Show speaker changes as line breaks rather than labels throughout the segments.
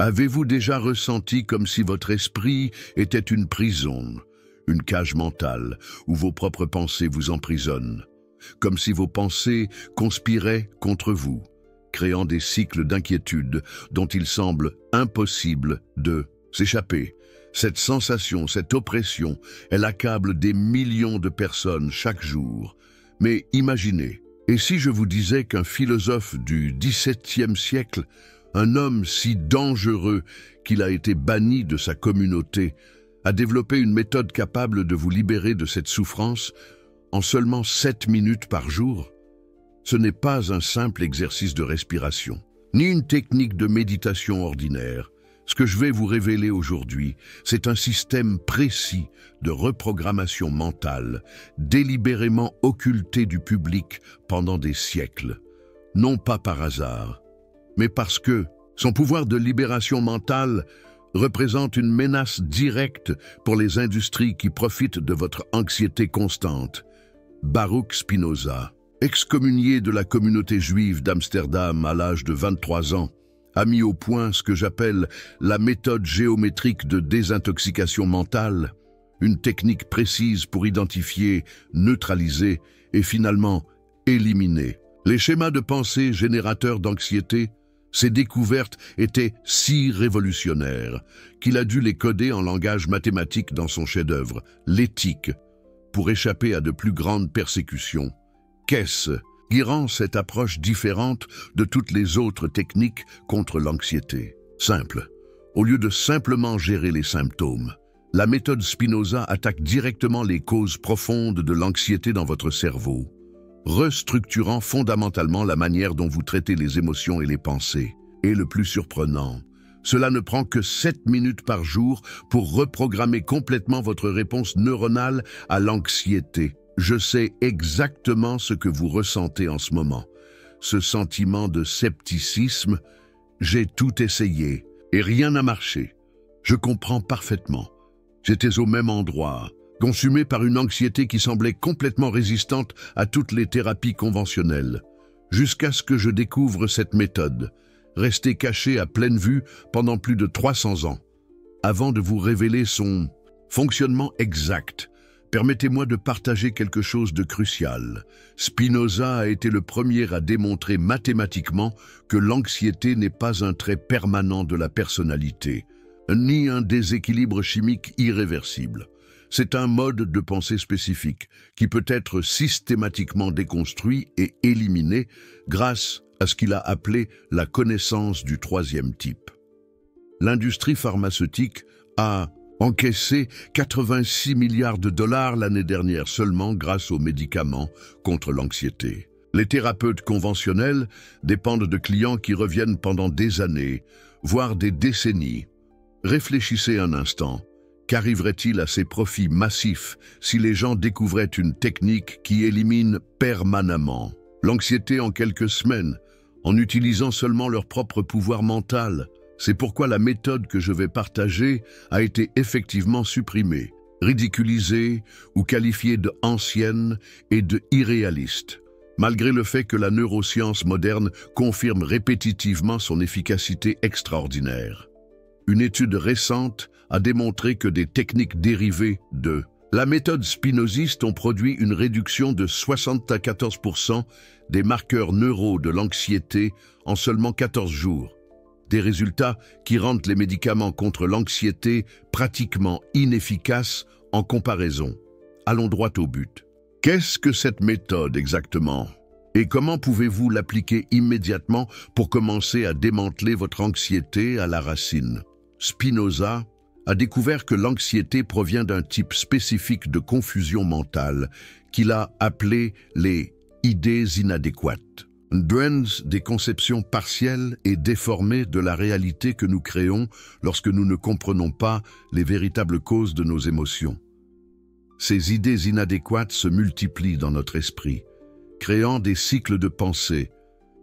Avez-vous déjà ressenti comme si votre esprit était une prison, une cage mentale où vos propres pensées vous emprisonnent, comme si vos pensées conspiraient contre vous, créant des cycles d'inquiétude dont il semble impossible de s'échapper? Cette sensation, cette oppression, elle accable des millions de personnes chaque jour. Mais imaginez, et si je vous disais qu'un philosophe du XVIIe siècle, un homme si dangereux qu'il a été banni de sa communauté, a développé une méthode capable de vous libérer de cette souffrance en seulement 7 minutes par jour? Ce n'est pas un simple exercice de respiration, ni une technique de méditation ordinaire. Ce que je vais vous révéler aujourd'hui, c'est un système précis de reprogrammation mentale, délibérément occulté du public pendant des siècles. Non pas par hasard, mais parce que son pouvoir de libération mentale représente une menace directe pour les industries qui profitent de votre anxiété constante. Baruch Spinoza, excommunié de la communauté juive d'Amsterdam à l'âge de 23 ans, a mis au point ce que j'appelle la méthode géométrique de désintoxication mentale, une technique précise pour identifier, neutraliser et finalement éliminer les schémas de pensée générateurs d'anxiété. Ces découvertes étaient si révolutionnaires qu'il a dû les coder en langage mathématique dans son chef-d'œuvre, l'Éthique, pour échapper à de plus grandes persécutions. Qu'est-ce qui rend cette approche différente de toutes les autres techniques contre l'anxiété? Simple. Au lieu de simplement gérer les symptômes, la méthode Spinoza attaque directement les causes profondes de l'anxiété dans votre cerveau, restructurant fondamentalement la manière dont vous traitez les émotions et les pensées. Et le plus surprenant, cela ne prend que 7 minutes par jour pour reprogrammer complètement votre réponse neuronale à l'anxiété. Je sais exactement ce que vous ressentez en ce moment. Ce sentiment de scepticisme, j'ai tout essayé et rien n'a marché. Je comprends parfaitement. J'étais au même endroit, consumé par une anxiété qui semblait complètement résistante à toutes les thérapies conventionnelles, jusqu'à ce que je découvre cette méthode, restée cachée à pleine vue pendant plus de 300 ans. Avant de vous révéler son fonctionnement exact, permettez-moi de partager quelque chose de crucial. Spinoza a été le premier à démontrer mathématiquement que l'anxiété n'est pas un trait permanent de la personnalité, ni un déséquilibre chimique irréversible. C'est un mode de pensée spécifique qui peut être systématiquement déconstruit et éliminé grâce à ce qu'il a appelé la connaissance du troisième type. L'industrie pharmaceutique a encaissé 86 milliards de dollars l'année dernière seulement grâce aux médicaments contre l'anxiété. Les thérapeutes conventionnels dépendent de clients qui reviennent pendant des années, voire des décennies. Réfléchissez un instant. Qu'arriverait-il à ces profits massifs si les gens découvraient une technique qui élimine permanemment l'anxiété en quelques semaines, en utilisant seulement leur propre pouvoir mental? C'est pourquoi la méthode que je vais partager a été effectivement supprimée, ridiculisée ou qualifiée de ancienne et de irréaliste, malgré le fait que la neuroscience moderne confirme répétitivement son efficacité extraordinaire. Une étude récente a démontré que des techniques dérivées de la méthode spinoziste ont produit une réduction de 74% des marqueurs neuraux de l'anxiété en seulement 14 jours. Des résultats qui rendent les médicaments contre l'anxiété pratiquement inefficaces en comparaison. Allons droit au but. Qu'est-ce que cette méthode exactement? Et comment pouvez-vous l'appliquer immédiatement pour commencer à démanteler votre anxiété à la racine? Spinoza a découvert que l'anxiété provient d'un type spécifique de confusion mentale qu'il a appelé les idées inadéquates. Des conceptions partielles et déformées de la réalité que nous créons lorsque nous ne comprenons pas les véritables causes de nos émotions. Ces idées inadéquates se multiplient dans notre esprit, créant des cycles de pensée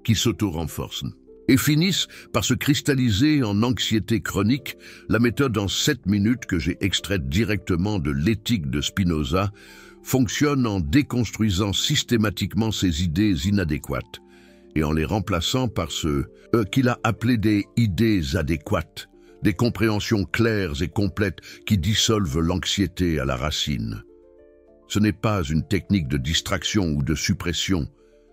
qui s'auto-renforcent et finissent par se cristalliser en anxiété chronique. La méthode en 7 minutes que j'ai extraite directement de l'Éthique de Spinoza fonctionne en déconstruisant systématiquement ces idées inadéquates et en les remplaçant par ce qu'il a appelé des idées adéquates, des compréhensions claires et complètes qui dissolvent l'anxiété à la racine. Ce n'est pas une technique de distraction ou de suppression,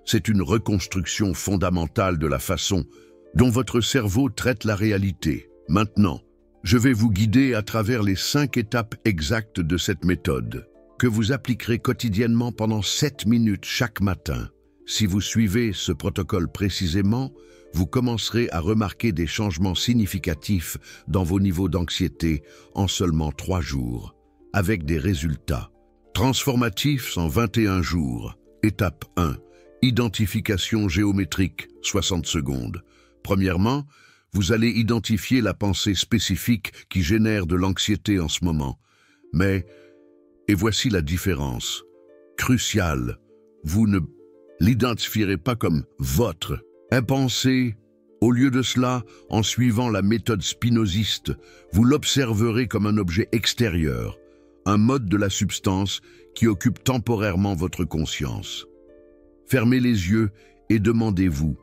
c'est une reconstruction fondamentale de la façon dont votre cerveau traite la réalité. Maintenant, je vais vous guider à travers les 5 étapes exactes de cette méthode, que vous appliquerez quotidiennement pendant 7 minutes chaque matin. Si vous suivez ce protocole précisément, vous commencerez à remarquer des changements significatifs dans vos niveaux d'anxiété en seulement 3 jours, avec des résultats transformatifs en 21 jours. Étape 1. Identification géométrique, 60 secondes. Premièrement, vous allez identifier la pensée spécifique qui génère de l'anxiété en ce moment. Et voici la différence. Cruciale, vous ne l'identifierez pas comme votre impensée. Au lieu de cela, en suivant la méthode spinoziste, vous l'observerez comme un objet extérieur, un mode de la substance qui occupe temporairement votre conscience. Fermez les yeux et demandez-vous,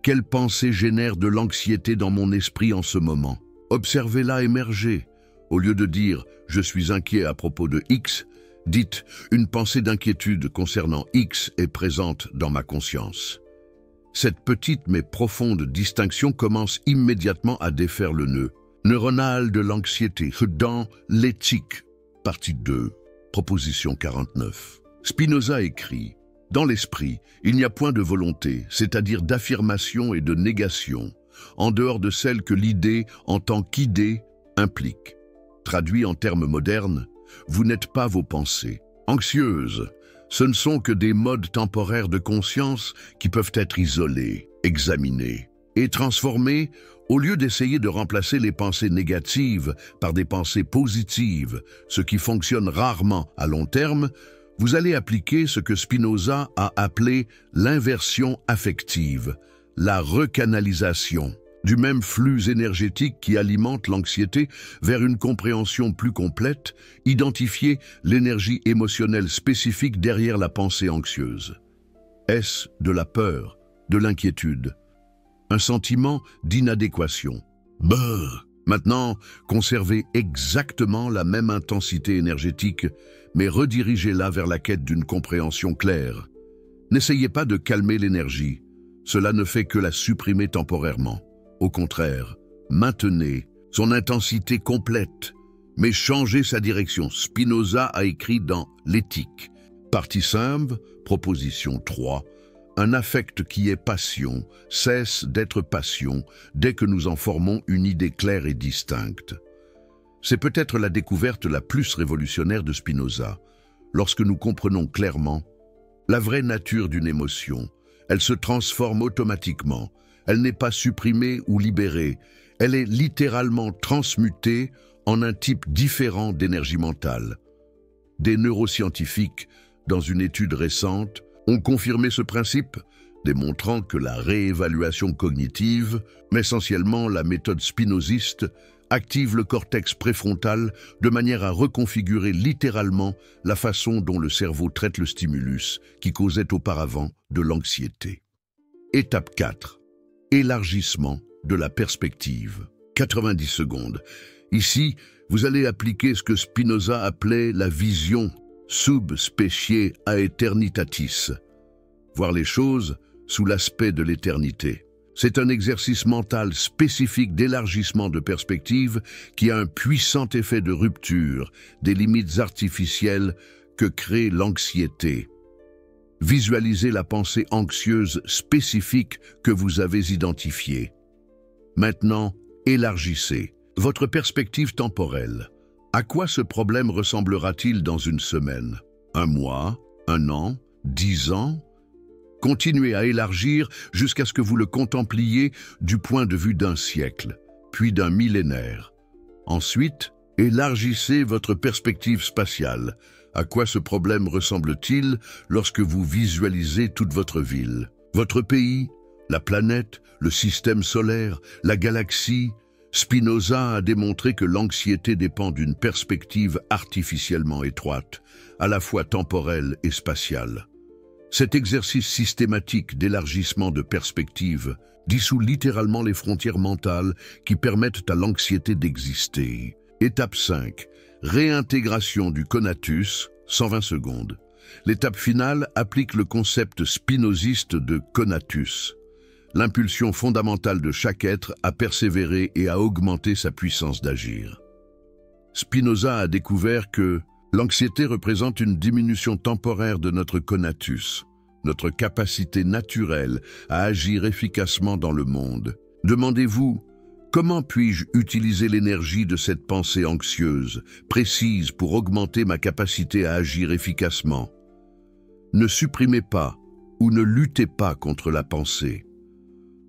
quelle pensée génère de l'anxiété dans mon esprit en ce moment? Observez-la émerger. Au lieu de dire « je suis inquiet à propos de X », dites « une pensée d'inquiétude concernant X est présente dans ma conscience ». Cette petite mais profonde distinction commence immédiatement à défaire le nœud neuronal de l'anxiété dans l'éthique. Partie 2, proposition 49. Spinoza écrit « Dans l'esprit, il n'y a point de volonté, c'est-à-dire d'affirmation et de négation, en dehors de celle que l'idée en tant qu'idée implique. Traduit en termes modernes, vous n'êtes pas vos pensées. Anxieuses, ce ne sont que des modes temporaires de conscience qui peuvent être isolés, examinés et transformés au lieu d'essayer de remplacer les pensées négatives par des pensées positives, ce qui fonctionne rarement à long terme. Vous allez appliquer ce que Spinoza a appelé l'inversion affective, la recanalisation du même flux énergétique qui alimente l'anxiété vers une compréhension plus complète, identifier l'énergie émotionnelle spécifique derrière la pensée anxieuse. Est-ce de la peur, de l'inquiétude, un sentiment d'inadéquation? Maintenant, conservez exactement la même intensité énergétique, mais redirigez-la vers la quête d'une compréhension claire. N'essayez pas de calmer l'énergie, cela ne fait que la supprimer temporairement. Au contraire, maintenez son intensité complète, mais changez sa direction. Spinoza a écrit dans l'Éthique. Partie 5, proposition 3. Un affect qui est passion cesse d'être passion dès que nous en formons une idée claire et distincte. C'est peut-être la découverte la plus révolutionnaire de Spinoza. Lorsque nous comprenons clairement la vraie nature d'une émotion, elle se transforme automatiquement. Elle n'est pas supprimée ou libérée, elle est littéralement transmutée en un type différent d'énergie mentale. Des neuroscientifiques, dans une étude récente, ont confirmé ce principe, démontrant que la réévaluation cognitive, mais essentiellement la méthode spinoziste, active le cortex préfrontal de manière à reconfigurer littéralement la façon dont le cerveau traite le stimulus qui causait auparavant de l'anxiété. Étape 4. Élargissement de la perspective. 90 secondes. Ici, vous allez appliquer ce que Spinoza appelait la vision sub specie aeternitatis. Voir les choses sous l'aspect de l'éternité. C'est un exercice mental spécifique d'élargissement de perspective qui a un puissant effet de rupture des limites artificielles que crée l'anxiété. Visualisez la pensée anxieuse spécifique que vous avez identifiée. Maintenant, élargissez votre perspective temporelle. À quoi ce problème ressemblera-t-il dans une semaine, un mois, un an, 10 ans? Continuez à élargir jusqu'à ce que vous le contempliez du point de vue d'un siècle, puis d'un millénaire. Ensuite, élargissez votre perspective spatiale. À quoi ce problème ressemble-t-il lorsque vous visualisez toute votre ville, votre pays, la planète, le système solaire, la galaxie? Spinoza a démontré que l'anxiété dépend d'une perspective artificiellement étroite, à la fois temporelle et spatiale. Cet exercice systématique d'élargissement de perspective dissout littéralement les frontières mentales qui permettent à l'anxiété d'exister. Étape 5. Réintégration du conatus, 120 secondes. L'étape finale applique le concept spinoziste de conatus, l'impulsion fondamentale de chaque être à persévérer et à augmenter sa puissance d'agir. Spinoza a découvert que l'anxiété représente une diminution temporaire de notre conatus, notre capacité naturelle à agir efficacement dans le monde. Demandez-vous, comment puis-je utiliser l'énergie de cette pensée anxieuse, précise pour augmenter ma capacité à agir efficacement? Ne supprimez pas ou ne luttez pas contre la pensée.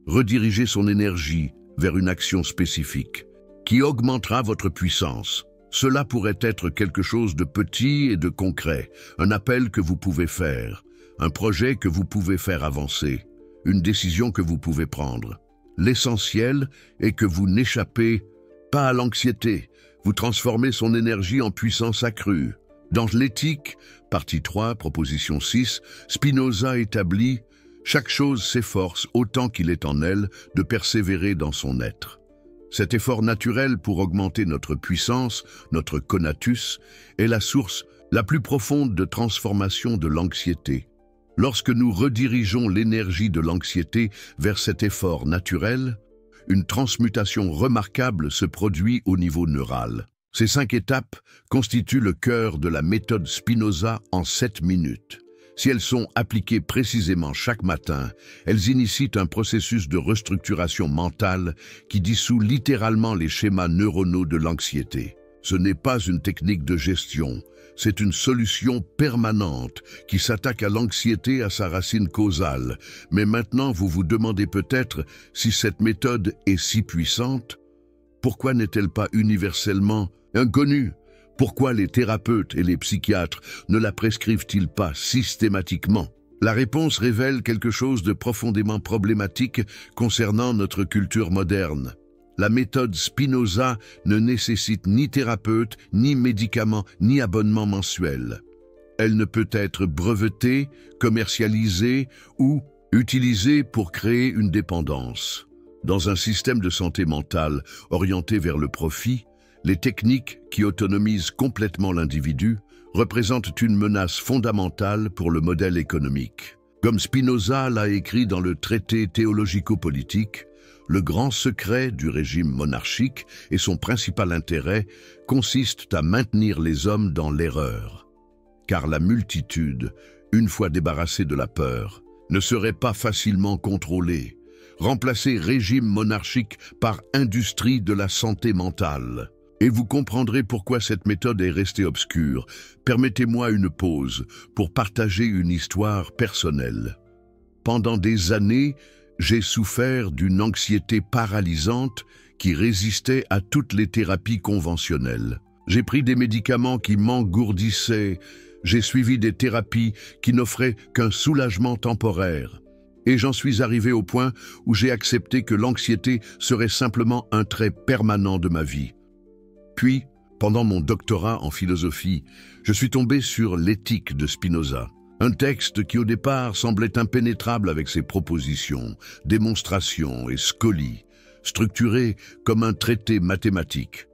Redirigez son énergie vers une action spécifique qui augmentera votre puissance. Cela pourrait être quelque chose de petit et de concret, un appel que vous pouvez faire, un projet que vous pouvez faire avancer, une décision que vous pouvez prendre. L'essentiel est que vous n'échappez pas à l'anxiété, vous transformez son énergie en puissance accrue. Dans l'éthique, partie 3, proposition 6, Spinoza établit « Chaque chose s'efforce autant qu'il est en elle de persévérer dans son être ». Cet effort naturel pour augmenter notre puissance, notre conatus, est la source la plus profonde de transformation de l'anxiété. Lorsque nous redirigeons l'énergie de l'anxiété vers cet effort naturel, une transmutation remarquable se produit au niveau neural. Ces 5 étapes constituent le cœur de la méthode Spinoza en 7 minutes. Si elles sont appliquées précisément chaque matin, elles initient un processus de restructuration mentale qui dissout littéralement les schémas neuronaux de l'anxiété. Ce n'est pas une technique de gestion, c'est une solution permanente qui s'attaque à l'anxiété à sa racine causale. Mais maintenant, vous vous demandez peut-être si cette méthode est si puissante. Pourquoi n'est-elle pas universellement inconnue? Pourquoi les thérapeutes et les psychiatres ne la prescrivent-ils pas systématiquement? La réponse révèle quelque chose de profondément problématique concernant notre culture moderne. La méthode Spinoza ne nécessite ni thérapeute, ni médicaments, ni abonnement mensuel. Elle ne peut être brevetée, commercialisée ou utilisée pour créer une dépendance. Dans un système de santé mentale orienté vers le profit, les techniques qui autonomisent complètement l'individu représentent une menace fondamentale pour le modèle économique. Comme Spinoza l'a écrit dans le traité théologico-politique, le grand secret du régime monarchique et son principal intérêt consistent à maintenir les hommes dans l'erreur. Car la multitude, une fois débarrassée de la peur, ne serait pas facilement contrôlée. Remplacez régime monarchique par industrie de la santé mentale. Et vous comprendrez pourquoi cette méthode est restée obscure. Permettez-moi une pause pour partager une histoire personnelle. Pendant des années, j'ai souffert d'une anxiété paralysante qui résistait à toutes les thérapies conventionnelles. J'ai pris des médicaments qui m'engourdissaient, j'ai suivi des thérapies qui n'offraient qu'un soulagement temporaire. Et j'en suis arrivé au point où j'ai accepté que l'anxiété serait simplement un trait permanent de ma vie. Puis, pendant mon doctorat en philosophie, je suis tombé sur l'éthique de Spinoza, un texte qui au départ semblait impénétrable avec ses propositions, démonstrations et scolies, structuré comme un traité mathématique.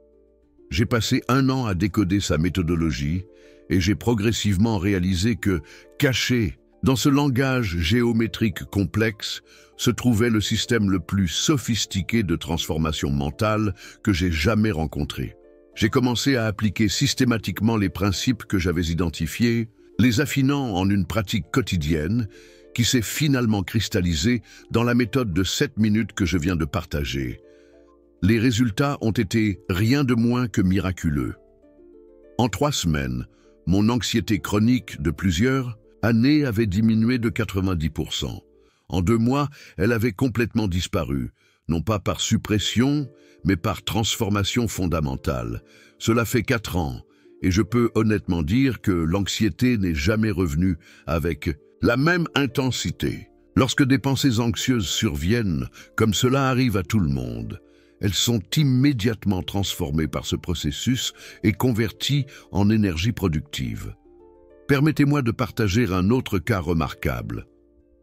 J'ai passé 1 an à décoder sa méthodologie et j'ai progressivement réalisé que, caché dans ce langage géométrique complexe, se trouvait le système le plus sophistiqué de transformation mentale que j'ai jamais rencontré. J'ai commencé à appliquer systématiquement les principes que j'avais identifiés, les affinant en une pratique quotidienne qui s'est finalement cristallisée dans la méthode de 7 minutes que je viens de partager. Les résultats ont été rien de moins que miraculeux. En 3 semaines, mon anxiété chronique de plusieurs années avait diminué de 90%. En 2 mois, elle avait complètement disparu, non pas par suppression, mais par transformation fondamentale. Cela fait 4 ans, et je peux honnêtement dire que l'anxiété n'est jamais revenue avec la même intensité. Lorsque des pensées anxieuses surviennent, comme cela arrive à tout le monde, elles sont immédiatement transformées par ce processus et converties en énergie productive. Permettez-moi de partager un autre cas remarquable.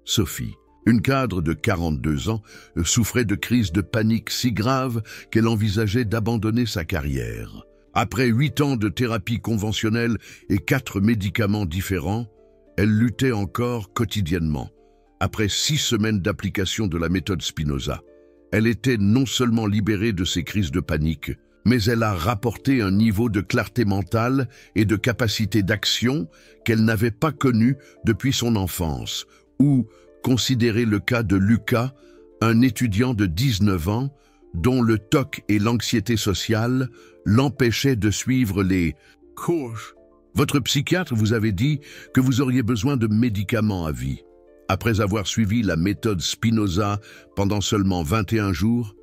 Sophie, une cadre de 42 ans, souffrait de crises de panique si graves qu'elle envisageait d'abandonner sa carrière. Après 8 ans de thérapie conventionnelle et 4 médicaments différents, elle luttait encore quotidiennement. Après 6 semaines d'application de la méthode Spinoza, elle était non seulement libérée de ses crises de panique, mais elle a rapporté un niveau de clarté mentale et de capacité d'action qu'elle n'avait pas connu depuis son enfance. Ou considérez le cas de Lucas, un étudiant de 19 ans dont le TOC et l'anxiété sociale l'empêchaient de suivre les cours. Votre psychiatre vous avait dit que vous auriez besoin de médicaments à vie. Après avoir suivi la méthode Spinoza pendant seulement 21 jours,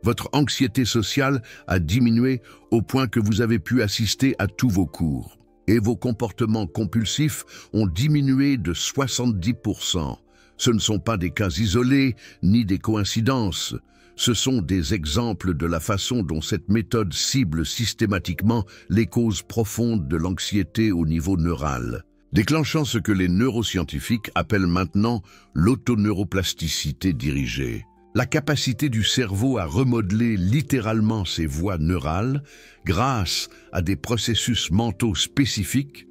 votre anxiété sociale a diminué au point que vous avez pu assister à tous vos cours. Et vos comportements compulsifs ont diminué de 70%. Ce ne sont pas des cas isolés ni des coïncidences. Ce sont des exemples de la façon dont cette méthode cible systématiquement les causes profondes de l'anxiété au niveau neural, déclenchant ce que les neuroscientifiques appellent maintenant l'autoneuroplasticité dirigée. La capacité du cerveau à remodeler littéralement ses voies neurales grâce à des processus mentaux spécifiques.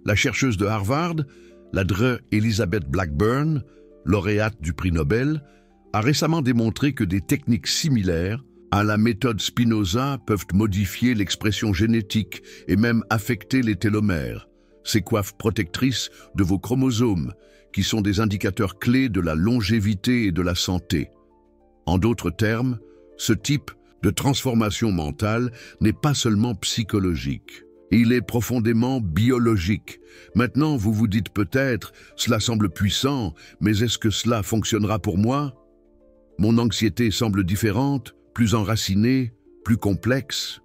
La chercheuse de Harvard, la Dre Elizabeth Blackburn, lauréate du prix Nobel, a récemment démontré que des techniques similaires à la méthode Spinoza peuvent modifier l'expression génétique et même affecter les télomères, ces coiffes protectrices de vos chromosomes, qui sont des indicateurs clés de la longévité et de la santé. En d'autres termes, ce type de transformation mentale n'est pas seulement psychologique. Il est profondément biologique. Maintenant, vous vous dites peut-être, cela semble puissant, mais est-ce que cela fonctionnera pour moi? Mon anxiété semble différente, plus enracinée, plus complexe.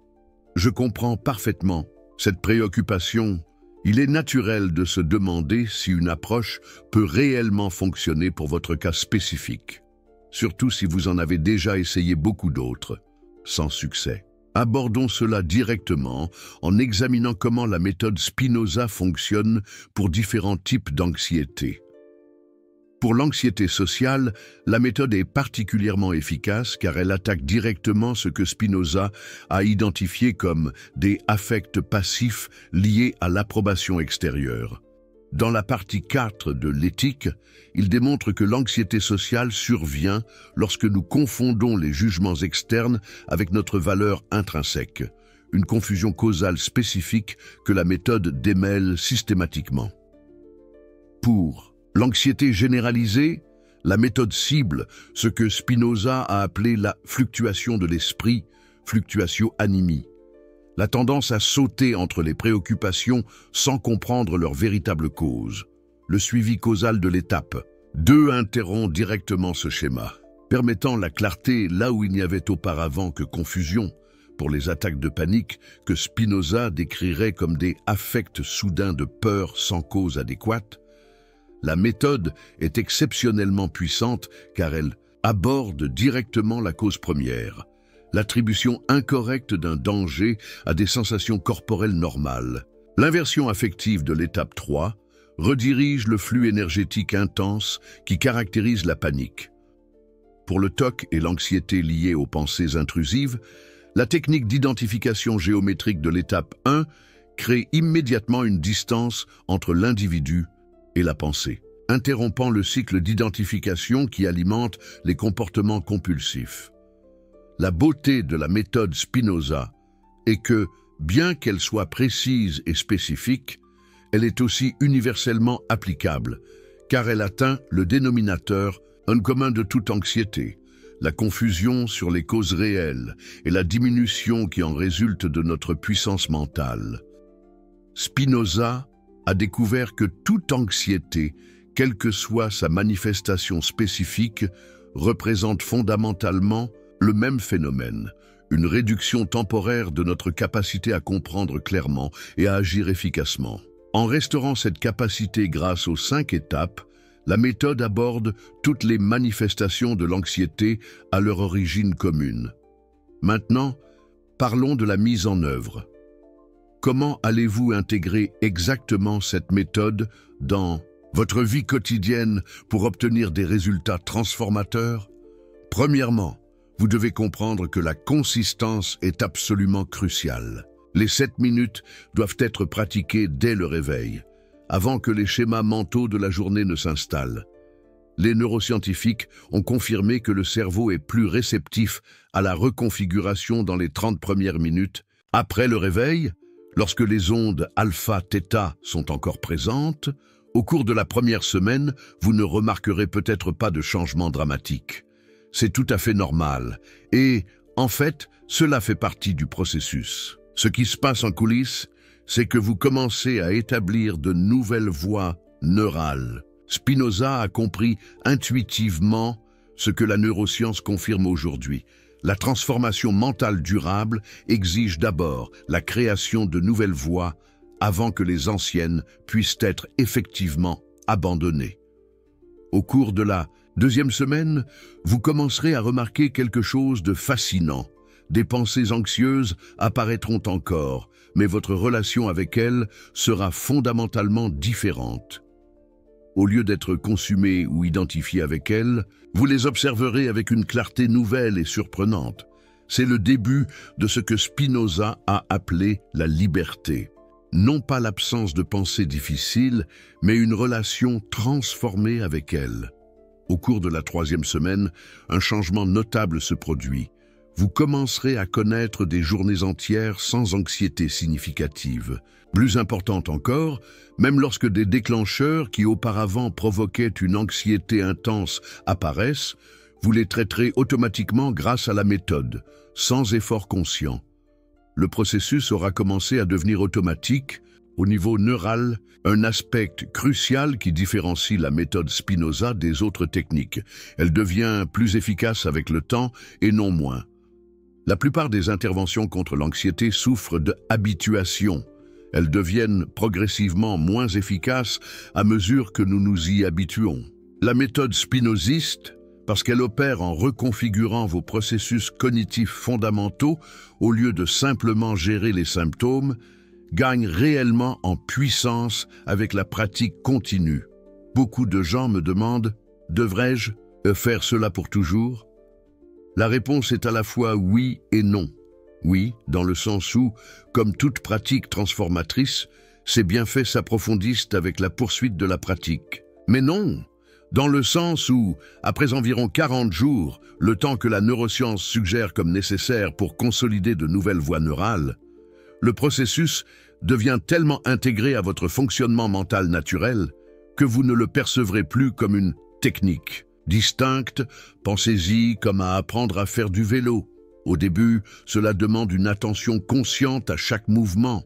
Je comprends parfaitement cette préoccupation. Il est naturel de se demander si une approche peut réellement fonctionner pour votre cas spécifique, surtout si vous en avez déjà essayé beaucoup d'autres, sans succès. Abordons cela directement en examinant comment la méthode Spinoza fonctionne pour différents types d'anxiété. Pour l'anxiété sociale, la méthode est particulièrement efficace car elle attaque directement ce que Spinoza a identifié comme des affects passifs liés à l'approbation extérieure. Dans la partie 4 de l'éthique, il démontre que l'anxiété sociale survient lorsque nous confondons les jugements externes avec notre valeur intrinsèque, une confusion causale spécifique que la méthode démêle systématiquement. Pour l'anxiété généralisée, la méthode cible ce que Spinoza a appelé la fluctuation de l'esprit, fluctuatio animi, la tendance à sauter entre les préoccupations sans comprendre leur véritable cause, le suivi causal de l'étape. 2 interrompt directement ce schéma, permettant la clarté là où il n'y avait auparavant que confusion, pour les attaques de panique que Spinoza décrirait comme des affects soudains de peur sans cause adéquate. La méthode est exceptionnellement puissante car elle aborde directement la cause première, l'attribution incorrecte d'un danger à des sensations corporelles normales. L'inversion affective de l'étape 3 redirige le flux énergétique intense qui caractérise la panique. Pour le TOC et l'anxiété liée aux pensées intrusives, la technique d'identification géométrique de l'étape 1 crée immédiatement une distance entre l'individu et la pensée, interrompant le cycle d'identification qui alimente les comportements compulsifs. La beauté de la méthode Spinoza est que, bien qu'elle soit précise et spécifique, elle est aussi universellement applicable, car elle atteint le dénominateur commun de toute anxiété, la confusion sur les causes réelles et la diminution qui en résulte de notre puissance mentale. Spinoza a découvert que toute anxiété, quelle que soit sa manifestation spécifique, représente fondamentalement le même phénomène, une réduction temporaire de notre capacité à comprendre clairement et à agir efficacement. En restaurant cette capacité grâce aux 5 étapes, la méthode aborde toutes les manifestations de l'anxiété à leur origine commune. Maintenant, parlons de la mise en œuvre. Comment allez-vous intégrer exactement cette méthode dans votre vie quotidienne pour obtenir des résultats transformateurs? Premièrement, vous devez comprendre que la consistance est absolument cruciale. Les 7 minutes doivent être pratiquées dès le réveil, avant que les schémas mentaux de la journée ne s'installent. Les neuroscientifiques ont confirmé que le cerveau est plus réceptif à la reconfiguration dans les 30 premières minutes. Après le réveil, lorsque les ondes alpha-theta sont encore présentes, au cours de la première semaine, vous ne remarquerez peut-être pas de changement dramatique. C'est tout à fait normal et, en fait, cela fait partie du processus. Ce qui se passe en coulisses, c'est que vous commencez à établir de nouvelles voies neurales. Spinoza a compris intuitivement ce que la neuroscience confirme aujourd'hui. La transformation mentale durable exige d'abord la création de nouvelles voies avant que les anciennes puissent être effectivement abandonnées. Au cours de la deuxième semaine, vous commencerez à remarquer quelque chose de fascinant. Des pensées anxieuses apparaîtront encore, mais votre relation avec elles sera fondamentalement différente. Au lieu d'être consumé ou identifié avec elles, vous les observerez avec une clarté nouvelle et surprenante. C'est le début de ce que Spinoza a appelé la liberté. Non pas l'absence de pensées difficiles, mais une relation transformée avec elles. Au cours de la troisième semaine, un changement notable se produit. Vous commencerez à connaître des journées entières sans anxiété significative. Plus importante encore, même lorsque des déclencheurs qui auparavant provoquaient une anxiété intense apparaissent, vous les traiterez automatiquement grâce à la méthode, sans effort conscient. Le processus aura commencé à devenir automatique, au niveau neural, un aspect crucial qui différencie la méthode Spinoza des autres techniques. Elle devient plus efficace avec le temps et non moins. La plupart des interventions contre l'anxiété souffrent d'habituation. Elles deviennent progressivement moins efficaces à mesure que nous nous y habituons. La méthode spinoziste, parce qu'elle opère en reconfigurant vos processus cognitifs fondamentaux au lieu de simplement gérer les symptômes, gagne réellement en puissance avec la pratique continue. Beaucoup de gens me demandent « Devrais-je faire cela pour toujours ?» La réponse est à la fois oui et non. Oui, dans le sens où, comme toute pratique transformatrice, ces bienfaits s'approfondissent avec la poursuite de la pratique. Mais non, dans le sens où, après environ 40 jours, le temps que la neuroscience suggère comme nécessaire pour consolider de nouvelles voies neurales, le processus devient tellement intégré à votre fonctionnement mental naturel que vous ne le percevrez plus comme une technique distincte. Pensez-y comme à apprendre à faire du vélo. Au début, cela demande une attention consciente à chaque mouvement.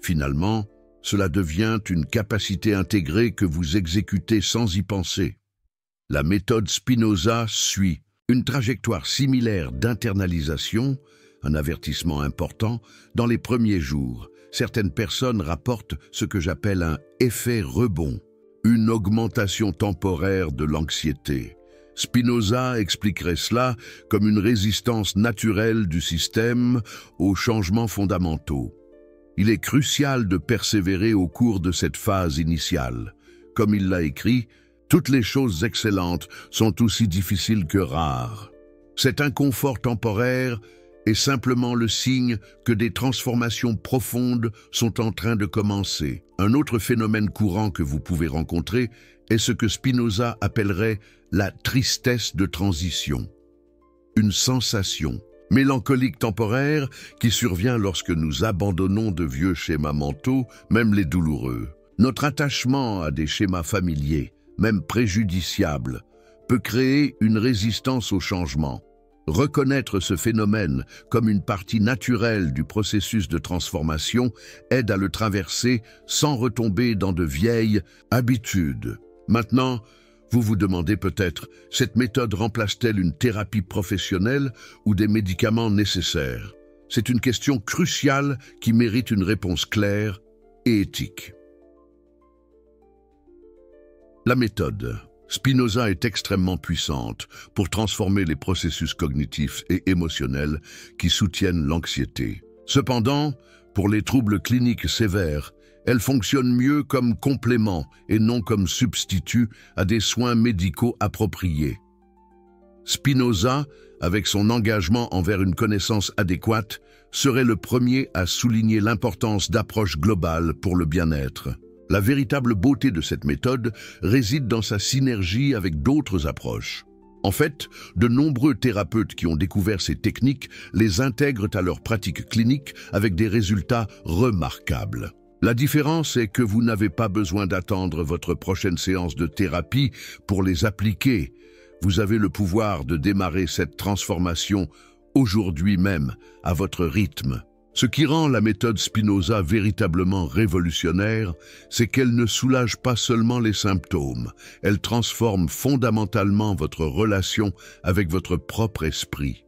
Finalement, cela devient une capacité intégrée que vous exécutez sans y penser. La méthode Spinoza suit une trajectoire similaire d'internalisation, un avertissement important, dans les premiers jours. Certaines personnes rapportent ce que j'appelle un effet rebond, une augmentation temporaire de l'anxiété. Spinoza expliquerait cela comme une résistance naturelle du système aux changements fondamentaux. Il est crucial de persévérer au cours de cette phase initiale. Comme il l'a écrit, « Toutes les choses excellentes sont aussi difficiles que rares ». Cet inconfort temporaire est simplement le signe que des transformations profondes sont en train de commencer. Un autre phénomène courant que vous pouvez rencontrer est ce que Spinoza appellerait la tristesse de transition. Une sensation mélancolique temporaire qui survient lorsque nous abandonnons de vieux schémas mentaux, même les douloureux. Notre attachement à des schémas familiers, même préjudiciables, peut créer une résistance au changement. Reconnaître ce phénomène comme une partie naturelle du processus de transformation aide à le traverser sans retomber dans de vieilles habitudes. Maintenant, vous vous demandez peut-être, cette méthode remplace-t-elle une thérapie professionnelle ou des médicaments nécessaires? C'est une question cruciale qui mérite une réponse claire et éthique. La méthode Spinoza est extrêmement puissante pour transformer les processus cognitifs et émotionnels qui soutiennent l'anxiété. Cependant, Pour les troubles cliniques sévères, elle fonctionne mieux comme complément et non comme substitut à des soins médicaux appropriés. Spinoza, avec son engagement envers une connaissance adéquate, serait le premier à souligner l'importance d'approches globales pour le bien-être. La véritable beauté de cette méthode réside dans sa synergie avec d'autres approches. En fait, de nombreux thérapeutes qui ont découvert ces techniques les intègrent à leur pratique clinique avec des résultats remarquables. La différence est que vous n'avez pas besoin d'attendre votre prochaine séance de thérapie pour les appliquer. Vous avez le pouvoir de démarrer cette transformation aujourd'hui même, à votre rythme. Ce qui rend la méthode Spinoza véritablement révolutionnaire, c'est qu'elle ne soulage pas seulement les symptômes, elle transforme fondamentalement votre relation avec votre propre esprit.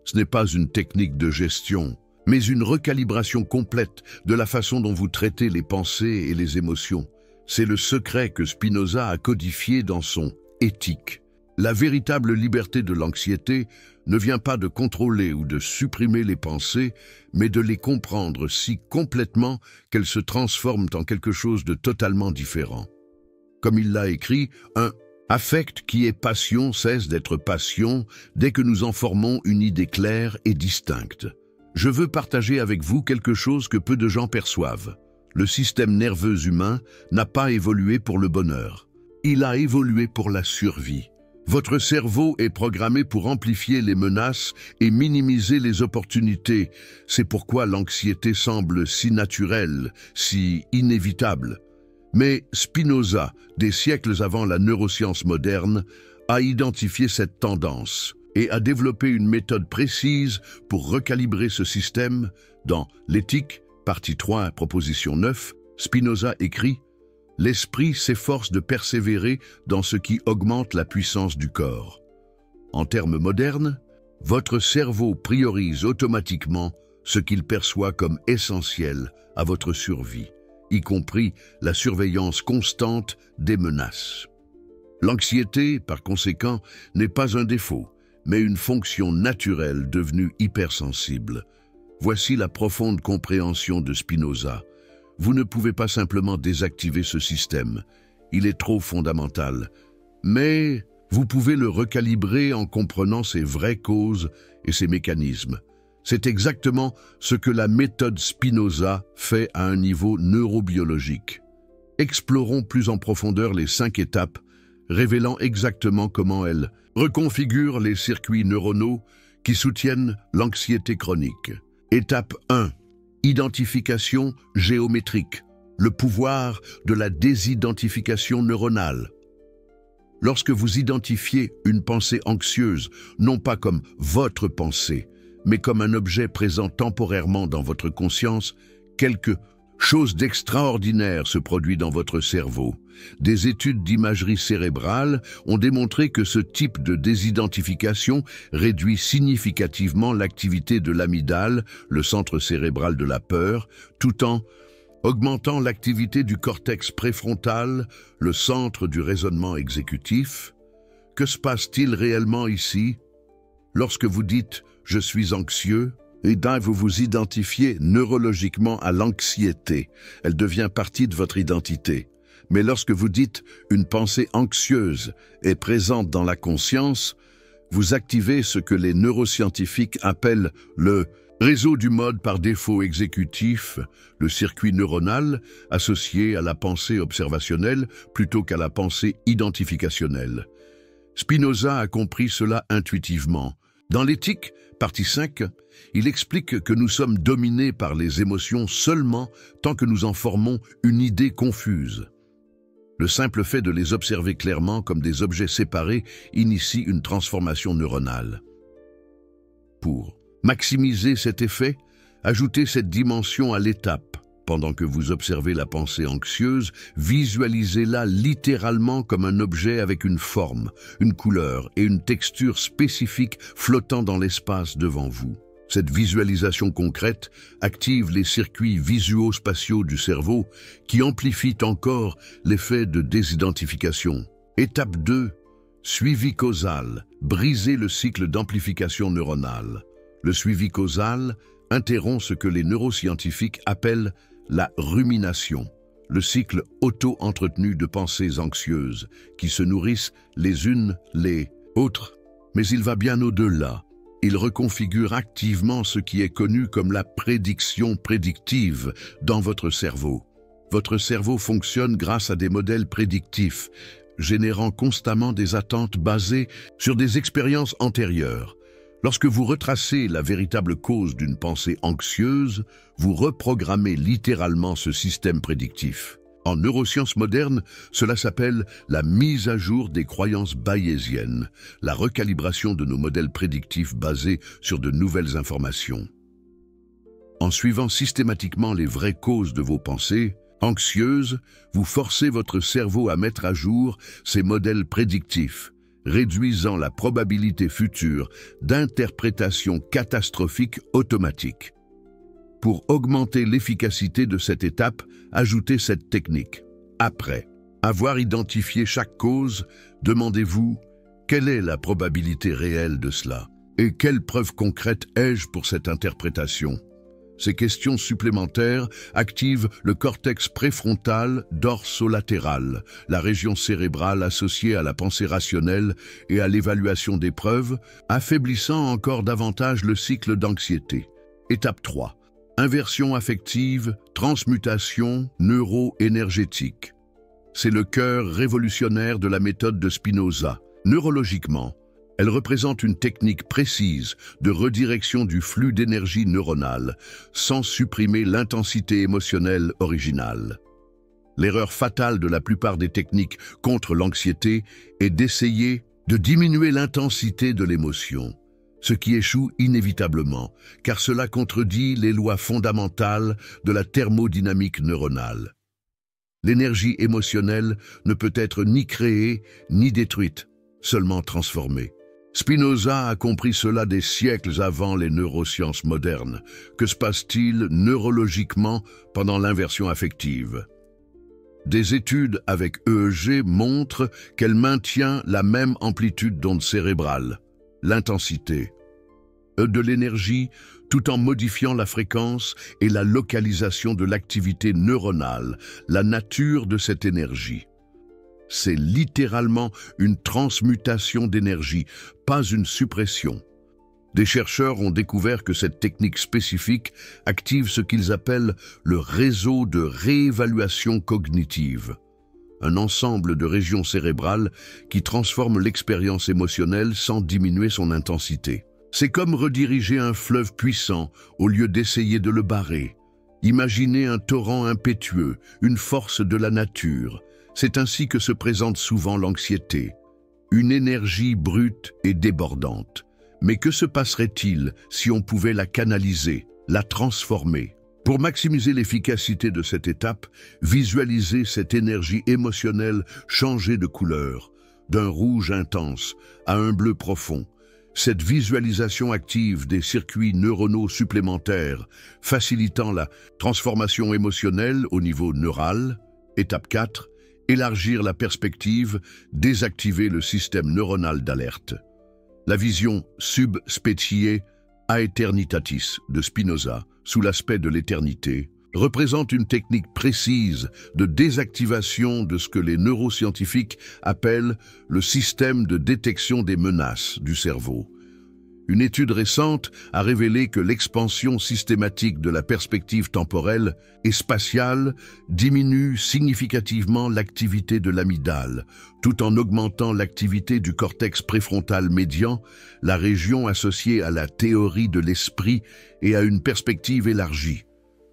Ce n'est pas une technique de gestion, mais une recalibration complète de la façon dont vous traitez les pensées et les émotions. C'est le secret que Spinoza a codifié dans son « Éthique ». La véritable liberté de l'anxiété ne vient pas de contrôler ou de supprimer les pensées, mais de les comprendre si complètement qu'elles se transforment en quelque chose de totalement différent. Comme il l'a écrit, un affect qui est passion cesse d'être passion dès que nous en formons une idée claire et distincte. Je veux partager avec vous quelque chose que peu de gens perçoivent. Le système nerveux humain n'a pas évolué pour le bonheur. Il a évolué pour la survie. Votre cerveau est programmé pour amplifier les menaces et minimiser les opportunités. C'est pourquoi l'anxiété semble si naturelle, si inévitable. Mais Spinoza, des siècles avant la neuroscience moderne, a identifié cette tendance et a développé une méthode précise pour recalibrer ce système. Dans l'Éthique, partie 3, proposition 9, Spinoza écrit « L'esprit s'efforce de persévérer dans ce qui augmente la puissance du corps. En termes modernes, votre cerveau priorise automatiquement ce qu'il perçoit comme essentiel à votre survie, y compris la surveillance constante des menaces. L'anxiété, par conséquent, n'est pas un défaut, mais une fonction naturelle devenue hypersensible. Voici la profonde compréhension de Spinoza. Vous ne pouvez pas simplement désactiver ce système. Il est trop fondamental. Mais vous pouvez le recalibrer en comprenant ses vraies causes et ses mécanismes. C'est exactement ce que la méthode Spinoza fait à un niveau neurobiologique. Explorons plus en profondeur les 5 étapes, révélant exactement comment elles reconfigurent les circuits neuronaux qui soutiennent l'anxiété chronique. Étape 1. Identification géométrique, le pouvoir de la désidentification neuronale. Lorsque vous identifiez une pensée anxieuse, non pas comme votre pensée, mais comme un objet présent temporairement dans votre conscience, quelque chose d'extraordinaire se produit dans votre cerveau. Des études d'imagerie cérébrale ont démontré que ce type de désidentification réduit significativement l'activité de l'amygdale, le centre cérébral de la peur, tout en augmentant l'activité du cortex préfrontal, le centre du raisonnement exécutif. Que se passe-t-il réellement ici? Lorsque vous dites « je suis anxieux », vous vous identifiez neurologiquement à l'anxiété. Elle devient partie de votre identité. Mais lorsque vous dites « une pensée anxieuse est présente dans la conscience », vous activez ce que les neuroscientifiques appellent le réseau du mode par défaut exécutif, le circuit neuronal associé à la pensée observationnelle plutôt qu'à la pensée identificationnelle. Spinoza a compris cela intuitivement. Dans l'Éthique, partie 5, il explique que nous sommes dominés par les émotions seulement tant que nous en formons une idée confuse. Le simple fait de les observer clairement comme des objets séparés initie une transformation neuronale. Pour maximiser cet effet, ajoutez cette dimension à l'étape. Pendant que vous observez la pensée anxieuse, visualisez-la littéralement comme un objet avec une forme, une couleur et une texture spécifique flottant dans l'espace devant vous. Cette visualisation concrète active les circuits visuo-spatiaux du cerveau qui amplifient encore l'effet de désidentification. Étape 2. Suivi causal. Briser le cycle d'amplification neuronale. Le suivi causal, interrompt ce que les neuroscientifiques appellent la rumination, le cycle auto-entretenu de pensées anxieuses qui se nourrissent les unes les autres. Mais il va bien au-delà. Il reconfigure activement ce qui est connu comme la prédiction prédictive dans votre cerveau. Votre cerveau fonctionne grâce à des modèles prédictifs, générant constamment des attentes basées sur des expériences antérieures. Lorsque vous retracez la véritable cause d'une pensée anxieuse, vous reprogrammez littéralement ce système prédictif. En neurosciences modernes, cela s'appelle la mise à jour des croyances bayésiennes, la recalibration de nos modèles prédictifs basés sur de nouvelles informations. En suivant systématiquement les vraies causes de vos pensées anxieuses, vous forcez votre cerveau à mettre à jour ces modèles prédictifs, réduisant la probabilité future d'interprétations catastrophiques automatiques. Pour augmenter l'efficacité de cette étape, ajoutez cette technique. Après avoir identifié chaque cause, demandez-vous quelle est la probabilité réelle de cela et quelle preuve concrète ai-je pour cette interprétation. Ces questions supplémentaires activent le cortex préfrontal dorsolatéral, la région cérébrale associée à la pensée rationnelle et à l'évaluation des preuves, affaiblissant encore davantage le cycle d'anxiété. Étape 3. Inversion affective, transmutation neuro-énergétique. C'est le cœur révolutionnaire de la méthode de Spinoza. Neurologiquement, elle représente une technique précise de redirection du flux d'énergie neuronale, sans supprimer l'intensité émotionnelle originale. L'erreur fatale de la plupart des techniques contre l'anxiété est d'essayer de diminuer l'intensité de l'émotion, ce qui échoue inévitablement, car cela contredit les lois fondamentales de la thermodynamique neuronale. L'énergie émotionnelle ne peut être ni créée ni détruite, seulement transformée. Spinoza a compris cela des siècles avant les neurosciences modernes. Que se passe-t-il neurologiquement pendant l'inversion affective? Des études avec EEG montrent qu'elle maintient la même amplitude d'onde cérébrale, l'intensité de l'énergie, tout en modifiant la fréquence et la localisation de l'activité neuronale, la nature de cette énergie. C'est littéralement une transmutation d'énergie, pas une suppression. Des chercheurs ont découvert que cette technique spécifique active ce qu'ils appellent le réseau de réévaluation cognitive, un ensemble de régions cérébrales qui transforment l'expérience émotionnelle sans diminuer son intensité. C'est comme rediriger un fleuve puissant au lieu d'essayer de le barrer. Imaginez un torrent impétueux, une force de la nature. C'est ainsi que se présente souvent l'anxiété, une énergie brute et débordante. Mais que se passerait-il si on pouvait la canaliser, la transformer? Pour maximiser l'efficacité de cette étape, visualisez cette énergie émotionnelle changer de couleur, d'un rouge intense à un bleu profond. Cette visualisation active des circuits neuronaux supplémentaires, facilitant la transformation émotionnelle au niveau neural. Étape 4. Élargir la perspective, désactiver le système neuronal d'alerte. La vision sub-specie aeternitatis de Spinoza, sous l'aspect de l'éternité, représente une technique précise de désactivation de ce que les neuroscientifiques appellent le système de détection des menaces du cerveau. Une étude récente a révélé que l'expansion systématique de la perspective temporelle et spatiale diminue significativement l'activité de l'amygdale, tout en augmentant l'activité du cortex préfrontal médian, la région associée à la théorie de l'esprit et à une perspective élargie.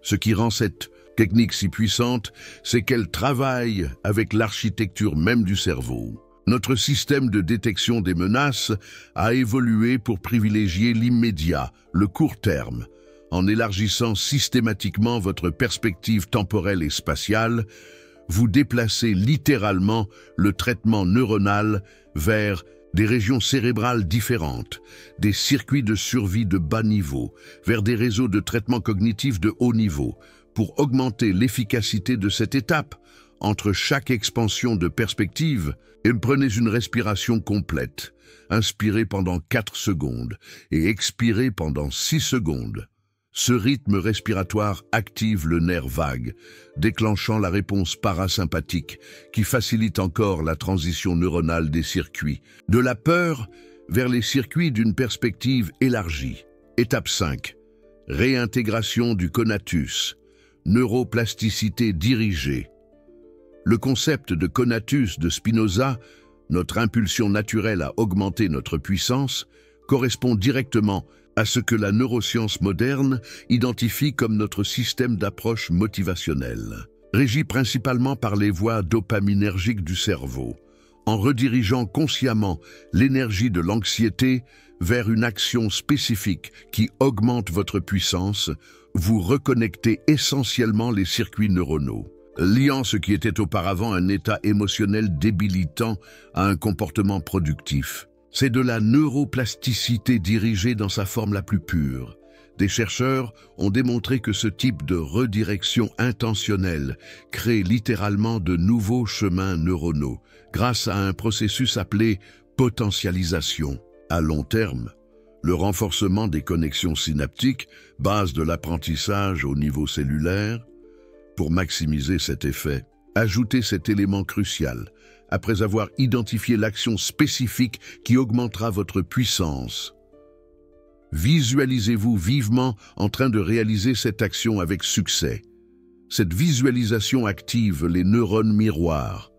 Ce qui rend cette technique si puissante, c'est qu'elle travaille avec l'architecture même du cerveau. Notre système de détection des menaces a évolué pour privilégier l'immédiat, le court terme. En élargissant systématiquement votre perspective temporelle et spatiale, vous déplacez littéralement le traitement neuronal vers des régions cérébrales différentes, des circuits de survie de bas niveau, vers des réseaux de traitement cognitif de haut niveau, pour augmenter l'efficacité de cette étape. Entre chaque expansion de perspective, prenez une respiration complète. Inspirez pendant 4 secondes et expirez pendant 6 secondes. Ce rythme respiratoire active le nerf vague, déclenchant la réponse parasympathique qui facilite encore la transition neuronale des circuits. De la peur vers les circuits d'une perspective élargie. Étape 5. Réintégration du conatus. Neuroplasticité dirigée. Le concept de conatus de Spinoza, notre impulsion naturelle à augmenter notre puissance, correspond directement à ce que la neuroscience moderne identifie comme notre système d'approche motivationnelle, régi principalement par les voies dopaminergiques du cerveau. En redirigeant consciemment l'énergie de l'anxiété vers une action spécifique qui augmente votre puissance, vous reconnectez essentiellement les circuits neuronaux, liant ce qui était auparavant un état émotionnel débilitant à un comportement productif. C'est de la neuroplasticité dirigée dans sa forme la plus pure. Des chercheurs ont démontré que ce type de redirection intentionnelle crée littéralement de nouveaux chemins neuronaux grâce à un processus appelé potentialisation. À long terme, le renforcement des connexions synaptiques, base de l'apprentissage au niveau cellulaire. Pour maximiser cet effet, ajoutez cet élément crucial après avoir identifié l'action spécifique qui augmentera votre puissance. Visualisez-vous vivement en train de réaliser cette action avec succès. Cette visualisation active les neurones miroirs,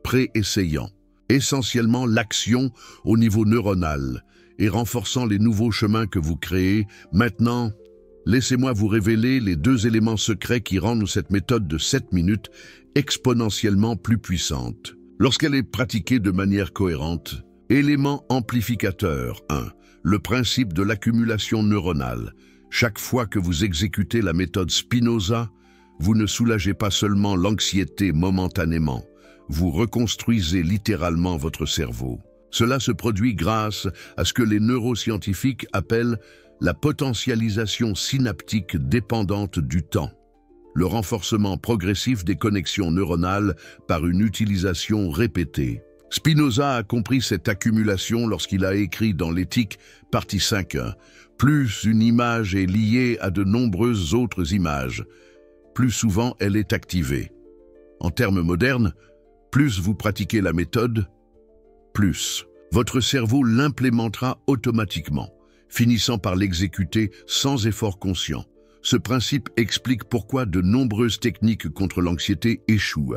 pré-essayant essentiellement l'action au niveau neuronal et renforçant les nouveaux chemins que vous créez. Maintenant, laissez-moi vous révéler les 2 éléments secrets qui rendent cette méthode de 7 minutes exponentiellement plus puissante. Lorsqu'elle est pratiquée de manière cohérente, élément amplificateur 1. Le principe de l'accumulation neuronale. Chaque fois que vous exécutez la méthode Spinoza, vous ne soulagez pas seulement l'anxiété momentanément, vous reconstruisez littéralement votre cerveau. Cela se produit grâce à ce que les neuroscientifiques appellent la potentialisation synaptique dépendante du temps, le renforcement progressif des connexions neuronales par une utilisation répétée. Spinoza a compris cette accumulation lorsqu'il a écrit dans l'Éthique, partie 5.1, « Plus une image est liée à de nombreuses autres images, plus souvent elle est activée. » En termes modernes, plus vous pratiquez la méthode, plus votre cerveau l'implémentera automatiquement, finissant par l'exécuter sans effort conscient. Ce principe explique pourquoi de nombreuses techniques contre l'anxiété échouent.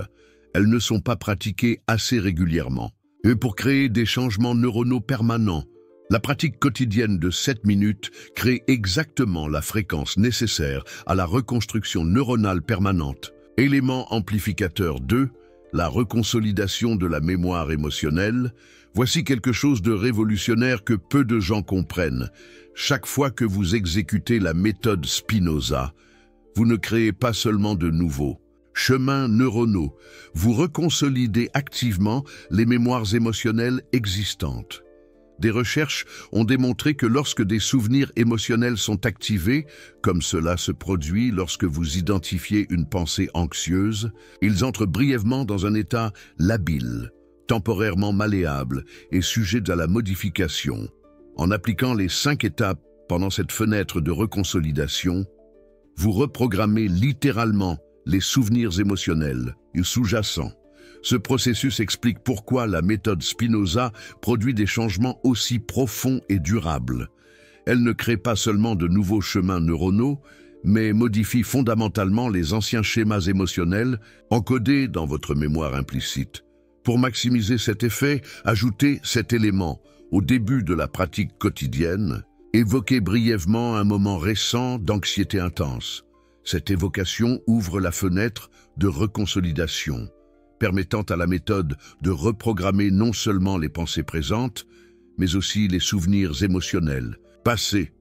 Elles ne sont pas pratiquées assez régulièrement. Et pour créer des changements neuronaux permanents, la pratique quotidienne de 7 minutes crée exactement la fréquence nécessaire à la reconstruction neuronale permanente. Élément amplificateur 2, la reconsolidation de la mémoire émotionnelle. Voici quelque chose de révolutionnaire que peu de gens comprennent. Chaque fois que vous exécutez la méthode Spinoza, vous ne créez pas seulement de nouveaux chemins neuronaux, vous reconsolidez activement les mémoires émotionnelles existantes. Des recherches ont démontré que lorsque des souvenirs émotionnels sont activés, comme cela se produit lorsque vous identifiez une pensée anxieuse, ils entrent brièvement dans un état labile, temporairement malléable et sujet à la modification. En appliquant les 5 étapes pendant cette fenêtre de reconsolidation, vous reprogrammez littéralement les souvenirs émotionnels sous-jacents. Ce processus explique pourquoi la méthode Spinoza produit des changements aussi profonds et durables. Elle ne crée pas seulement de nouveaux chemins neuronaux, mais modifie fondamentalement les anciens schémas émotionnels encodés dans votre mémoire implicite. Pour maximiser cet effet, ajoutez cet élément au début de la pratique quotidienne. Évoquez brièvement un moment récent d'anxiété intense. Cette évocation ouvre la fenêtre de reconsolidation, permettant à la méthode de reprogrammer non seulement les pensées présentes, mais aussi les souvenirs émotionnels passés.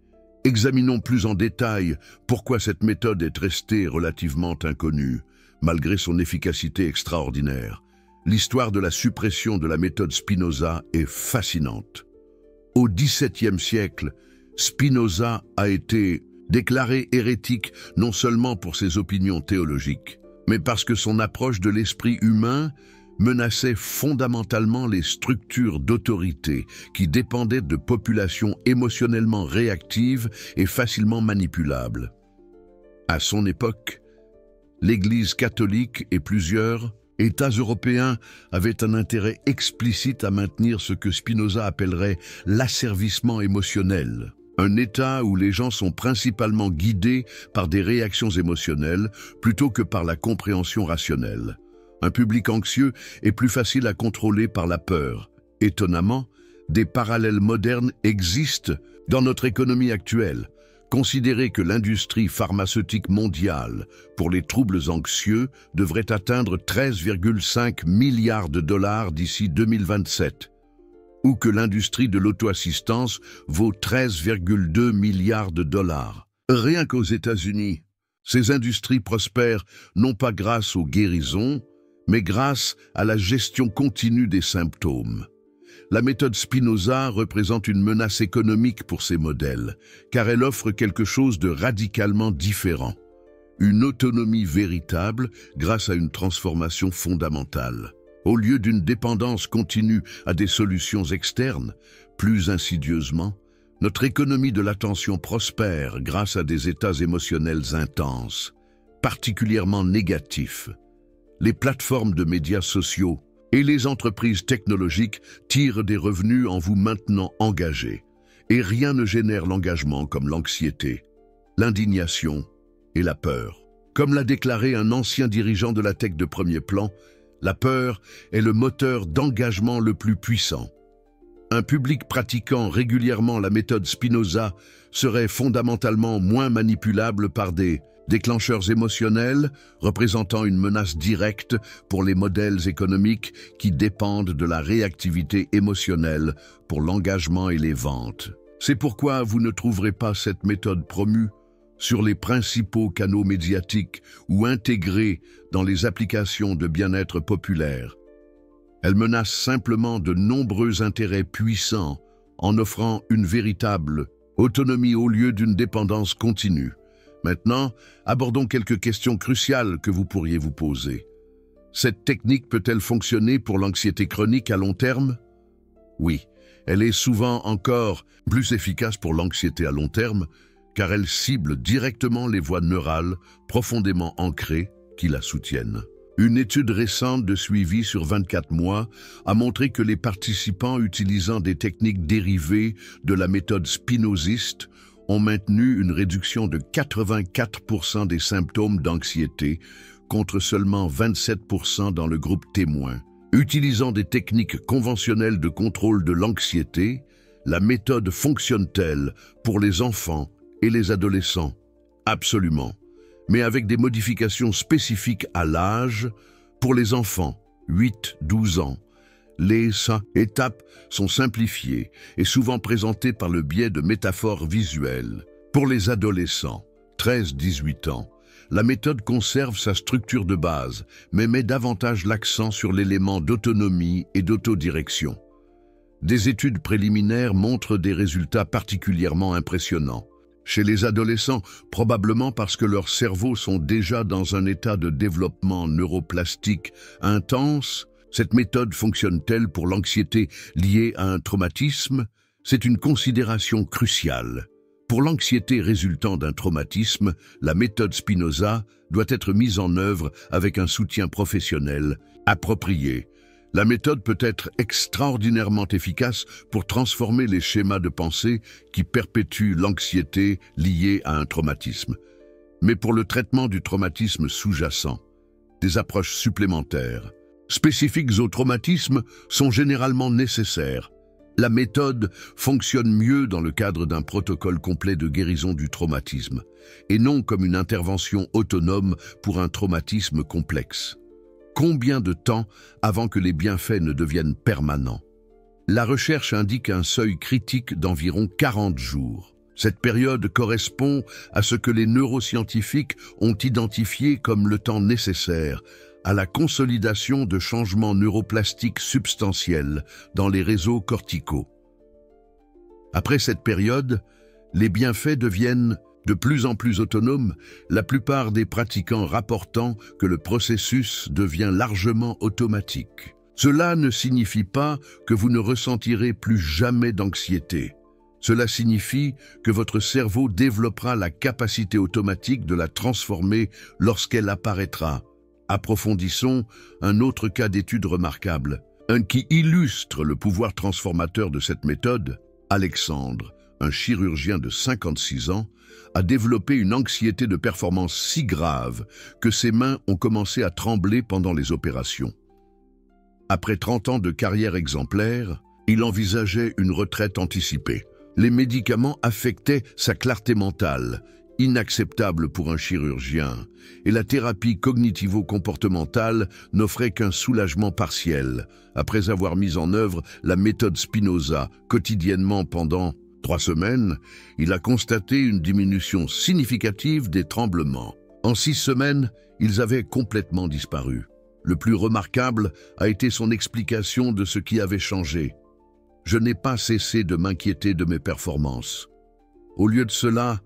Examinons plus en détail pourquoi cette méthode est restée relativement inconnue, malgré son efficacité extraordinaire. L'histoire de la suppression de la méthode Spinoza est fascinante. Au XVIIe siècle, Spinoza a été déclaré hérétique non seulement pour ses opinions théologiques, mais parce que son approche de l'esprit humain menaçait fondamentalement les structures d'autorité qui dépendaient de populations émotionnellement réactives et facilement manipulables. À son époque, l'Église catholique et plusieurs États européens avaient un intérêt explicite à maintenir ce que Spinoza appellerait l'asservissement émotionnel. Un état où les gens sont principalement guidés par des réactions émotionnelles plutôt que par la compréhension rationnelle. Un public anxieux est plus facile à contrôler par la peur. Étonnamment, des parallèles modernes existent dans notre économie actuelle. Considérez que l'industrie pharmaceutique mondiale pour les troubles anxieux devrait atteindre 13,5 milliards de dollars d'ici 2027, ou que l'industrie de l'auto-assistance vaut 13,2 milliards de dollars. Rien qu'aux États-Unis, ces industries prospèrent non pas grâce aux guérisons, mais grâce à la gestion continue des symptômes. La méthode Spinoza représente une menace économique pour ces modèles, car elle offre quelque chose de radicalement différent. Une autonomie véritable grâce à une transformation fondamentale. Au lieu d'une dépendance continue à des solutions externes, plus insidieusement, notre économie de l'attention prospère grâce à des états émotionnels intenses, particulièrement négatifs. Les plateformes de médias sociaux et les entreprises technologiques tirent des revenus en vous maintenant engagés. Et rien ne génère l'engagement comme l'anxiété, l'indignation et la peur. Comme l'a déclaré un ancien dirigeant de la tech de premier plan, la peur est le moteur d'engagement le plus puissant. Un public pratiquant régulièrement la méthode Spinoza serait fondamentalement moins manipulable par des déclencheurs émotionnels représentant une menace directe pour les modèles économiques qui dépendent de la réactivité émotionnelle pour l'engagement et les ventes. C'est pourquoi vous ne trouverez pas cette méthode promue sur les principaux canaux médiatiques ou intégrée dans les applications de bien-être populaires. Elle menace simplement de nombreux intérêts puissants en offrant une véritable autonomie au lieu d'une dépendance continue. Maintenant, abordons quelques questions cruciales que vous pourriez vous poser. Cette technique peut-elle fonctionner pour l'anxiété chronique à long terme? Oui, elle est souvent encore plus efficace pour l'anxiété à long terme, car elle cible directement les voies neurales profondément ancrées qui la soutiennent. Une étude récente de suivi sur 24 mois a montré que les participants utilisant des techniques dérivées de la méthode spinoziste ont maintenu une réduction de 84% des symptômes d'anxiété contre seulement 27% dans le groupe témoin. Utilisant des techniques conventionnelles de contrôle de l'anxiété, la méthode fonctionne-t-elle pour les enfants et les adolescents? Absolument, mais avec des modifications spécifiques à l'âge pour les enfants, 8-12 ans. Les étapes sont simplifiées et souvent présentées par le biais de métaphores visuelles. Pour les adolescents, 13-18 ans, la méthode conserve sa structure de base, mais met davantage l'accent sur l'élément d'autonomie et d'autodirection. Des études préliminaires montrent des résultats particulièrement impressionnants. Chez les adolescents, probablement parce que leurs cerveaux sont déjà dans un état de développement neuroplastique intense, cette méthode fonctionne-t-elle pour l'anxiété liée à un traumatisme? C'est une considération cruciale. Pour l'anxiété résultant d'un traumatisme, la méthode Spinoza doit être mise en œuvre avec un soutien professionnel approprié. La méthode peut être extraordinairement efficace pour transformer les schémas de pensée qui perpétuent l'anxiété liée à un traumatisme. Mais pour le traitement du traumatisme sous-jacent, des approches supplémentaires, spécifiques au traumatisme, sont généralement nécessaires. La méthode fonctionne mieux dans le cadre d'un protocole complet de guérison du traumatisme, et non comme une intervention autonome pour un traumatisme complexe. Combien de temps avant que les bienfaits ne deviennent permanents? La recherche indique un seuil critique d'environ 40 jours. Cette période correspond à ce que les neuroscientifiques ont identifié comme le temps nécessaire à la consolidation de changements neuroplastiques substantiels dans les réseaux corticaux. Après cette période, les bienfaits deviennent De plus en plus autonome, la plupart des pratiquants rapportant que le processus devient largement automatique. Cela ne signifie pas que vous ne ressentirez plus jamais d'anxiété. Cela signifie que votre cerveau développera la capacité automatique de la transformer lorsqu'elle apparaîtra. Approfondissons un autre cas d'étude remarquable, un qui illustre le pouvoir transformateur de cette méthode. Alexandre, un chirurgien de 56 ans, a développé une anxiété de performance si grave que ses mains ont commencé à trembler pendant les opérations. Après 30 ans de carrière exemplaire, il envisageait une retraite anticipée. Les médicaments affectaient sa clarté mentale, inacceptable pour un chirurgien, et la thérapie cognitivo-comportementale n'offrait qu'un soulagement partiel, après avoir mis en œuvre la méthode Spinoza quotidiennement pendant 3 semaines, il a constaté une diminution significative des tremblements. En 6 semaines, ils avaient complètement disparu. Le plus remarquable a été son explication de ce qui avait changé. Je n'ai pas cessé de m'inquiéter de mes performances. Au lieu de cela,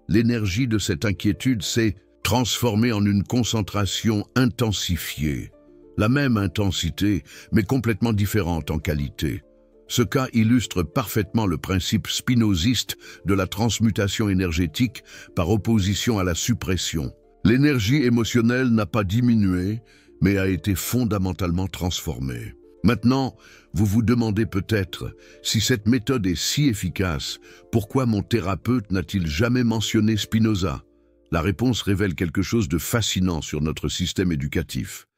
l'énergie de cette inquiétude s'est transformée en une concentration intensifiée. La même intensité, mais complètement différente en qualité. Ce cas illustre parfaitement le principe spinoziste de la transmutation énergétique par opposition à la suppression. L'énergie émotionnelle n'a pas diminué, mais a été fondamentalement transformée. Maintenant, vous vous demandez peut-être, si cette méthode est si efficace, pourquoi mon thérapeute n'a-t-il jamais mentionné Spinoza? La réponse révèle quelque chose de fascinant sur notre système éducatif.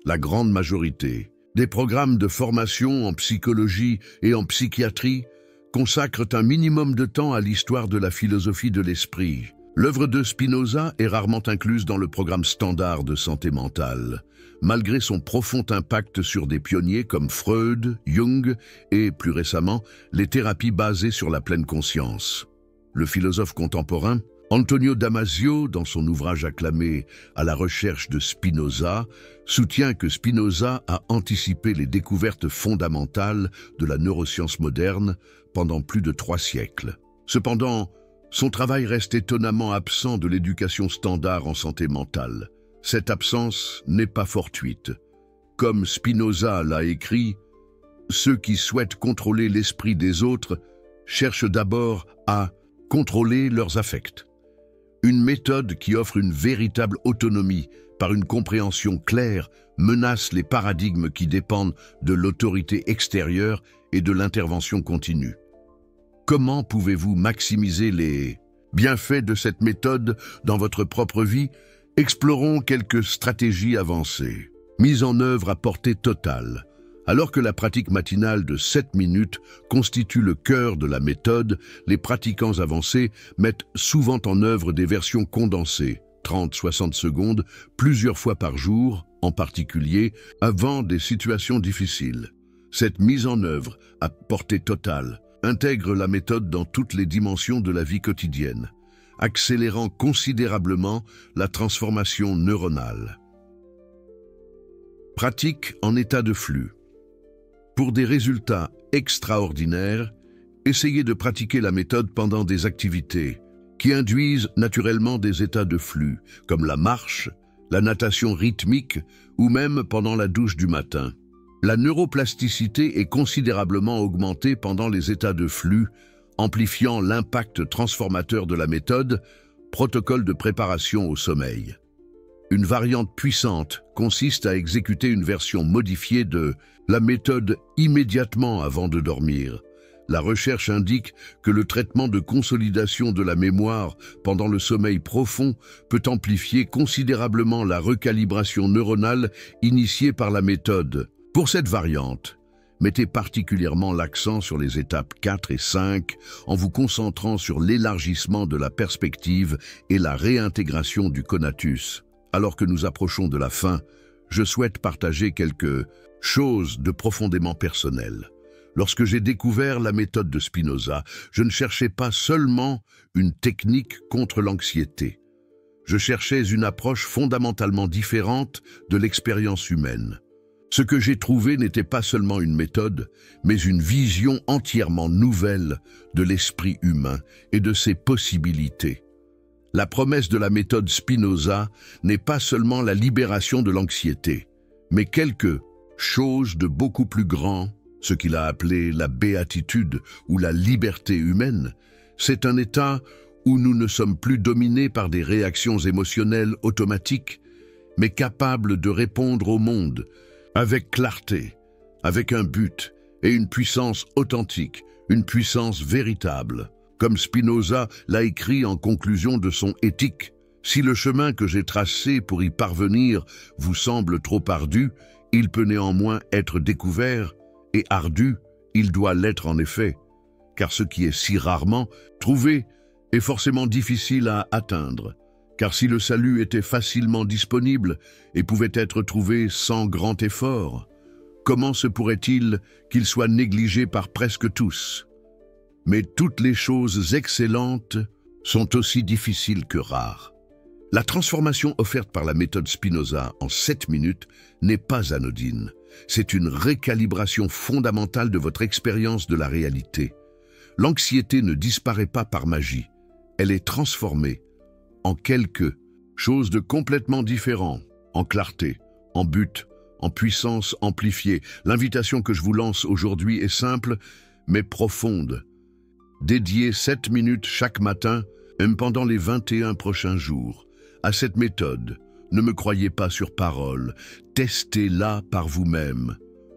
La grande majorité des programmes de formation en psychologie et en psychiatrie consacrent un minimum de temps à l'histoire de la philosophie de l'esprit. L'œuvre de Spinoza est rarement incluse dans le programme standard de santé mentale, malgré son profond impact sur des pionniers comme Freud, Jung et, plus récemment, les thérapies basées sur la pleine conscience. Le philosophe contemporain Antonio Damasio, dans son ouvrage acclamé « À la recherche de Spinoza », soutient que Spinoza a anticipé les découvertes fondamentales de la neuroscience moderne pendant plus de 3 siècles. Cependant, son travail reste étonnamment absent de l'éducation standard en santé mentale. Cette absence n'est pas fortuite. Comme Spinoza l'a écrit, « Ceux qui souhaitent contrôler l'esprit des autres cherchent d'abord à contrôler leurs affects. » Une méthode qui offre une véritable autonomie par une compréhension claire menace les paradigmes qui dépendent de l'autorité extérieure et de l'intervention continue. Comment pouvez-vous maximiser les bienfaits de cette méthode dans votre propre vie? Explorons quelques stratégies avancées. Mise en œuvre à portée totale. Alors que la pratique matinale de 7 minutes constitue le cœur de la méthode, les pratiquants avancés mettent souvent en œuvre des versions condensées, 30-60 secondes, plusieurs fois par jour, en particulier avant des situations difficiles. Cette mise en œuvre à portée totale intègre la méthode dans toutes les dimensions de la vie quotidienne, accélérant considérablement la transformation neuronale. Pratique en état de flux. Pour des résultats extraordinaires, essayez de pratiquer la méthode pendant des activités qui induisent naturellement des états de flux, comme la marche, la natation rythmique ou même pendant la douche du matin. La neuroplasticité est considérablement augmentée pendant les états de flux, amplifiant l'impact transformateur de la méthode, protocole de préparation au sommeil. Une variante puissante consiste à exécuter une version modifiée de la méthode immédiatement avant de dormir. La recherche indique que le traitement de consolidation de la mémoire pendant le sommeil profond peut amplifier considérablement la recalibration neuronale initiée par la méthode. Pour cette variante, mettez particulièrement l'accent sur les étapes 4 et 5 en vous concentrant sur l'élargissement de la perspective et la réintégration du conatus. Alors que nous approchons de la fin, je souhaite partager quelque chose de profondément personnel. Lorsque j'ai découvert la méthode de Spinoza, je ne cherchais pas seulement une technique contre l'anxiété. Je cherchais une approche fondamentalement différente de l'expérience humaine. Ce que j'ai trouvé n'était pas seulement une méthode, mais une vision entièrement nouvelle de l'esprit humain et de ses possibilités. La promesse de la méthode Spinoza n'est pas seulement la libération de l'anxiété, mais quelque chose de beaucoup plus grand, ce qu'il a appelé la béatitude ou la liberté humaine. C'est un état où nous ne sommes plus dominés par des réactions émotionnelles automatiques, mais capables de répondre au monde avec clarté, avec un but et une puissance authentique, une puissance véritable. Comme Spinoza l'a écrit en conclusion de son Éthique, si le chemin que j'ai tracé pour y parvenir vous semble trop ardu, il peut néanmoins être découvert, et ardu, il doit l'être en effet, car ce qui est si rarement trouvé est forcément difficile à atteindre. Car si le salut était facilement disponible et pouvait être trouvé sans grand effort, comment se pourrait-il qu'il soit négligé par presque tous? Mais toutes les choses excellentes sont aussi difficiles que rares. La transformation offerte par la méthode Spinoza en 7 minutes n'est pas anodine. C'est une récalibration fondamentale de votre expérience de la réalité. L'anxiété ne disparaît pas par magie. Elle est transformée en quelque chose de complètement différent, en clarté, en but, en puissance amplifiée. L'invitation que je vous lance aujourd'hui est simple, mais profonde. Dédiez 7 minutes chaque matin, même pendant les 21 prochains jours, à cette méthode. Ne me croyez pas sur parole, testez-la par vous-même.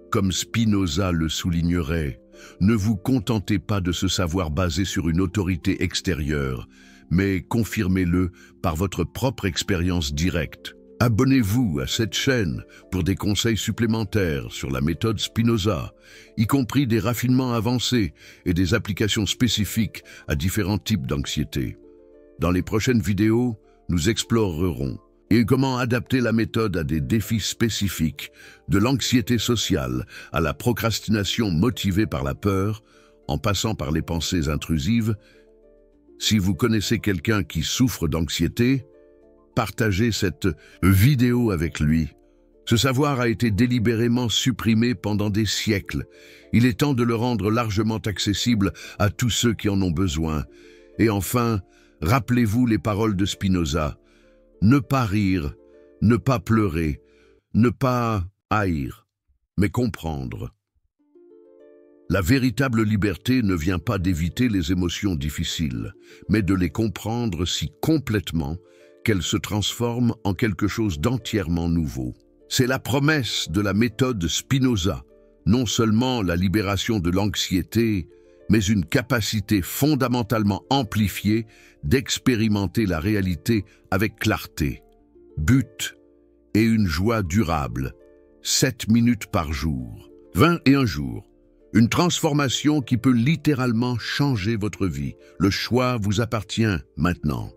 Comme Spinoza le soulignerait, ne vous contentez pas de ce savoir basé sur une autorité extérieure, mais confirmez-le par votre propre expérience directe. Abonnez-vous à cette chaîne pour des conseils supplémentaires sur la méthode Spinoza, y compris des raffinements avancés et des applications spécifiques à différents types d'anxiété. Dans les prochaines vidéos, nous explorerons comment adapter la méthode à des défis spécifiques, de l'anxiété sociale à la procrastination motivée par la peur, en passant par les pensées intrusives. Si vous connaissez quelqu'un qui souffre d'anxiété, partagez cette vidéo avec lui. Ce savoir a été délibérément supprimé pendant des siècles. Il est temps de le rendre largement accessible à tous ceux qui en ont besoin. Et enfin, rappelez-vous les paroles de Spinoza. Ne pas rire, ne pas pleurer, ne pas haïr, mais comprendre. La véritable liberté ne vient pas d'éviter les émotions difficiles, mais de les comprendre si complètement qu'elles se transforment en quelque chose d'entièrement nouveau. C'est la promesse de la méthode Spinoza, non seulement la libération de l'anxiété, mais une capacité fondamentalement amplifiée d'expérimenter la réalité avec clarté, but et une joie durable, 7 minutes par jour, 21 jours. Une transformation qui peut littéralement changer votre vie. Le choix vous appartient maintenant.